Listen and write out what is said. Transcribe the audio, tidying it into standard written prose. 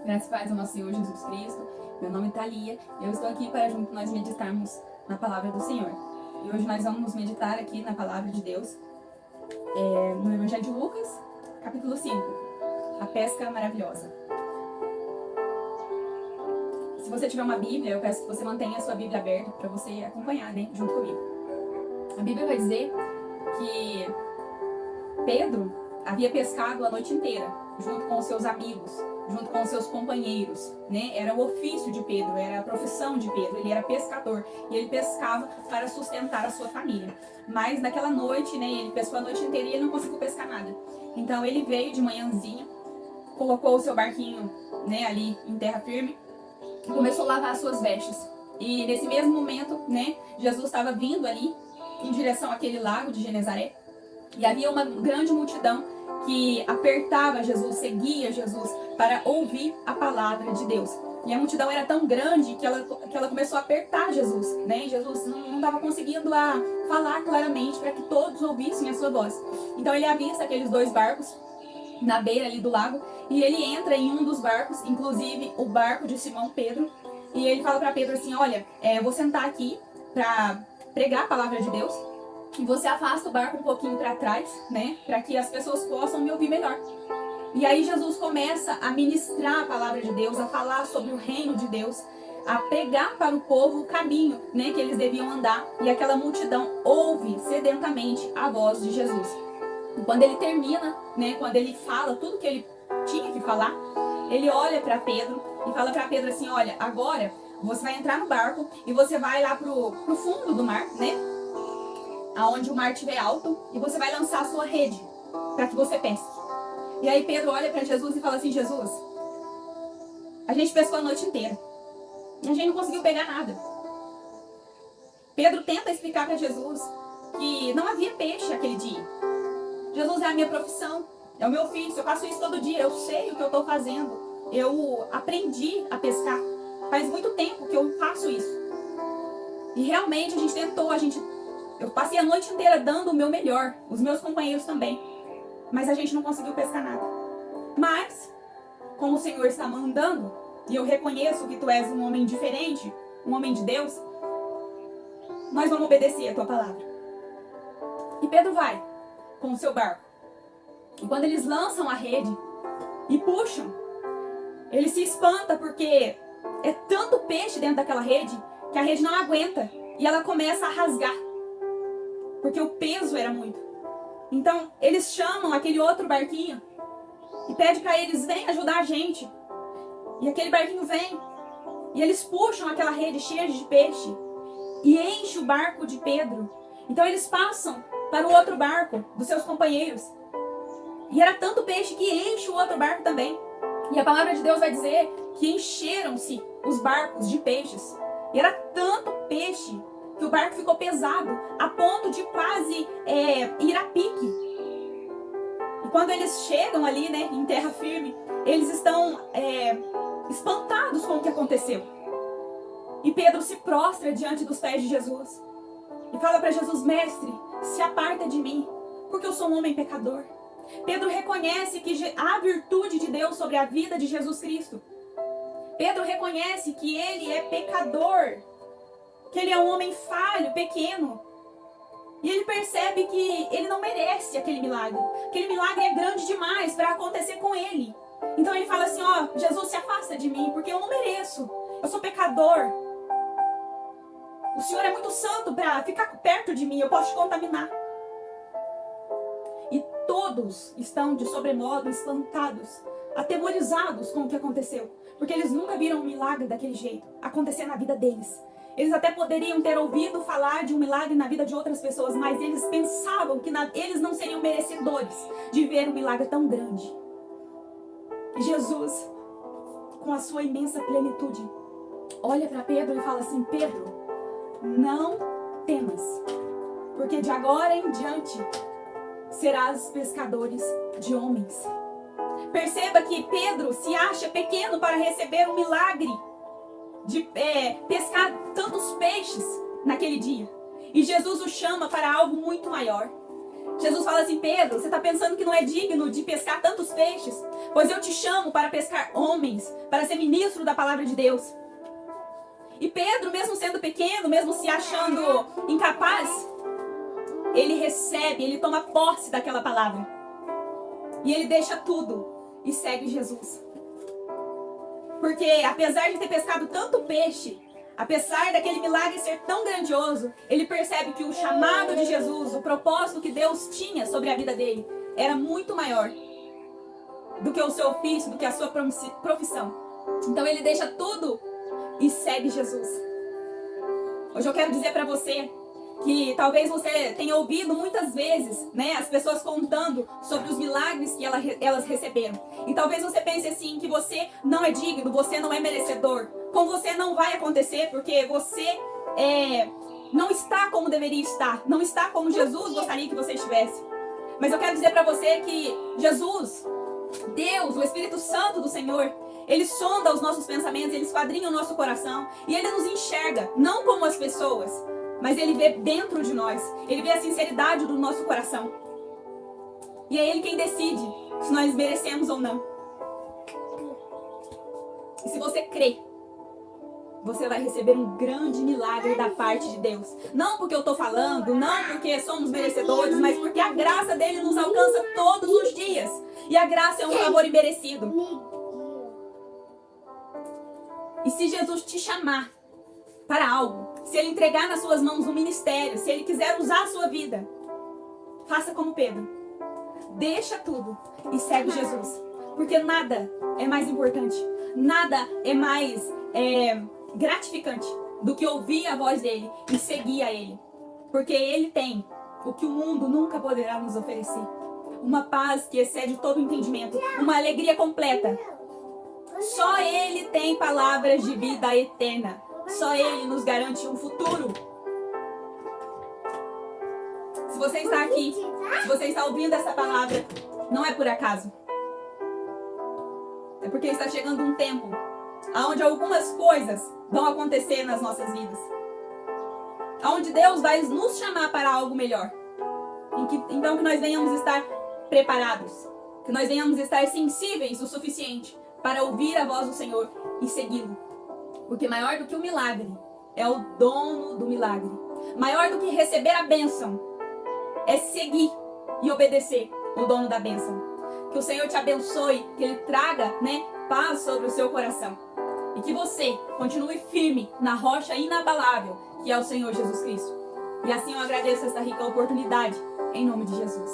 Graças e paz ao nosso Senhor Jesus Cristo. Meu nome é Thalia e eu estou aqui para junto nós meditarmos na palavra do Senhor. E hoje nós vamos meditar aqui na palavra de Deus, no Evangelho de Lucas, capítulo 5, a pesca maravilhosa. Se você tiver uma Bíblia, eu peço que você mantenha a sua Bíblia aberta para você acompanhar, né, junto comigo. A Bíblia vai dizer que Pedro havia pescado a noite inteira, junto com os seus amigos, junto com os seus companheiros, né? Era o ofício de Pedro, era a profissão de Pedro, ele era pescador e ele pescava para sustentar a sua família. Mas naquela noite, né, ele pescou a noite inteira e ele não conseguiu pescar nada. Então ele veio de manhãzinha, colocou o seu barquinho, né, ali em terra firme e começou a lavar as suas vestes. E nesse mesmo momento, né, Jesus estava vindo ali em direção àquele lago de Genezaré e havia uma grande multidão que apertava Jesus, seguia Jesus para ouvir a palavra de Deus. E a multidão era tão grande que ela começou a apertar Jesus, né? Jesus não estava conseguindo falar claramente para que todos ouvissem a sua voz. Então ele avista aqueles dois barcos na beira ali do lago e ele entra em um dos barcos, inclusive o barco de Simão Pedro, e ele fala para Pedro assim: olha, eu vou sentar aqui para pregar a palavra de Deus. E você afasta o barco um pouquinho para trás, né? Para que as pessoas possam me ouvir melhor. E aí Jesus começa a ministrar a palavra de Deus, a falar sobre o reino de Deus, a pregar para o povo o caminho, né, que eles deviam andar. E aquela multidão ouve sedentamente a voz de Jesus. E quando ele termina, né, quando ele fala tudo que ele tinha que falar, ele olha para Pedro e fala para Pedro assim: olha, agora você vai entrar no barco e você vai lá pro fundo do mar, né? Aonde o mar estiver alto, e você vai lançar a sua rede para que você pesque. E aí Pedro olha para Jesus e fala assim: Jesus, a gente pescou a noite inteira e a gente não conseguiu pegar nada. Pedro tenta explicar para Jesus que não havia peixe aquele dia. Jesus, é a minha profissão, é o meu ofício, eu faço isso todo dia, eu sei o que eu estou fazendo, eu aprendi a pescar, faz muito tempo que eu faço isso. E realmente a gente tentou, eu passei a noite inteira dando o meu melhor, os meus companheiros também. Mas a gente não conseguiu pescar nada. Mas, como o Senhor está mandando, e eu reconheço que tu és um homem diferente, um homem de Deus, nós vamos obedecer a tua palavra. E Pedro vai com o seu barco. E quando eles lançam a rede e puxam, ele se espanta porque é tanto peixe dentro daquela rede que a rede não aguenta e ela começa a rasgar. Porque o peso era muito. Então, eles chamam aquele outro barquinho e pedem para eles: vem ajudar a gente. E aquele barquinho vem. E eles puxam aquela rede cheia de peixe e enche o barco de Pedro. Então, eles passam para o outro barco dos seus companheiros. E era tanto peixe que enche o outro barco também. E a palavra de Deus vai dizer que encheram-se os barcos de peixes. E era tanto peixe que o barco ficou pesado, a ponto de quase ir a pique. E quando eles chegam ali, né, em terra firme, eles estão espantados com o que aconteceu. E Pedro se prostra diante dos pés de Jesus e fala para Jesus: mestre, se aparta de mim, porque eu sou um homem pecador. Pedro reconhece que há virtude de Deus sobre a vida de Jesus Cristo. Pedro reconhece que ele é pecador, que ele é um homem falho, pequeno. E ele percebe que ele não merece aquele milagre. Aquele milagre é grande demais para acontecer com ele. Então ele fala assim: ó, Jesus, se afasta de mim, porque eu não mereço. Eu sou pecador. O Senhor é muito santo para ficar perto de mim, eu posso te contaminar. E todos estão de sobremodo espantados, atemorizados com o que aconteceu. Porque eles nunca viram um milagre daquele jeito acontecer na vida deles. Eles até poderiam ter ouvido falar de um milagre na vida de outras pessoas, mas eles pensavam que eles não seriam merecedores de ver um milagre tão grande. E Jesus, com a sua imensa plenitude, olha para Pedro e fala assim: Pedro, não temas, porque de agora em diante serás pescadores de homens. Perceba que Pedro se acha pequeno para receber um milagre de pescar tantos peixes naquele dia. E Jesus o chama para algo muito maior. Jesus fala assim: Pedro, você está pensando que não é digno de pescar tantos peixes? Pois eu te chamo para pescar homens, para ser ministro da palavra de Deus. E Pedro, mesmo sendo pequeno, mesmo se achando incapaz, ele recebe, ele toma posse daquela palavra. E ele deixa tudo e segue Jesus. Porque apesar de ter pescado tanto peixe, apesar daquele milagre ser tão grandioso, ele percebe que o chamado de Jesus, o propósito que Deus tinha sobre a vida dele, era muito maior do que o seu ofício, do que a sua profissão. Então ele deixa tudo e segue Jesus. Hoje eu quero dizer para você que talvez você tenha ouvido muitas vezes, né, as pessoas contando sobre os milagres que elas receberam. E talvez você pense assim, que você não é digno, você não é merecedor. Com você não vai acontecer porque você não está como deveria estar. Não está como Jesus gostaria que você estivesse. Mas eu quero dizer para você que Jesus, Deus, o Espírito Santo do Senhor, ele sonda os nossos pensamentos, ele esquadrinha o nosso coração. E ele nos enxerga, não como as pessoas, mas ele vê dentro de nós. Ele vê a sinceridade do nosso coração. E é ele quem decide se nós merecemos ou não. E se você crê, você vai receber um grande milagre da parte de Deus. Não porque eu estou falando, não porque somos merecedores, mas porque a graça dele nos alcança todos os dias. E a graça é um favor imerecido. E se Jesus te chamar para algo, se ele entregar nas suas mãos um ministério, se ele quiser usar a sua vida, faça como Pedro. Deixa tudo e segue Jesus. Porque nada é mais importante, nada é mais gratificante do que ouvir a voz dele e seguir a ele. Porque ele tem o que o mundo nunca poderá nos oferecer. Uma paz que excede todo o entendimento, uma alegria completa. Só ele tem palavras de vida eterna. Só ele nos garante um futuro. Se você está aqui, se você está ouvindo essa palavra, não é por acaso. É porque está chegando um tempo onde algumas coisas vão acontecer nas nossas vidas. Onde Deus vai nos chamar para algo melhor. Então que nós venhamos estar preparados. Que nós venhamos estar sensíveis o suficiente para ouvir a voz do Senhor e segui-lo. Porque maior do que o milagre é o dono do milagre. Maior do que receber a bênção é seguir e obedecer o dono da bênção. Que o Senhor te abençoe, que Ele traga, paz sobre o seu coração. E que você continue firme na rocha inabalável, que é o Senhor Jesus Cristo. E assim eu agradeço esta rica oportunidade, em nome de Jesus.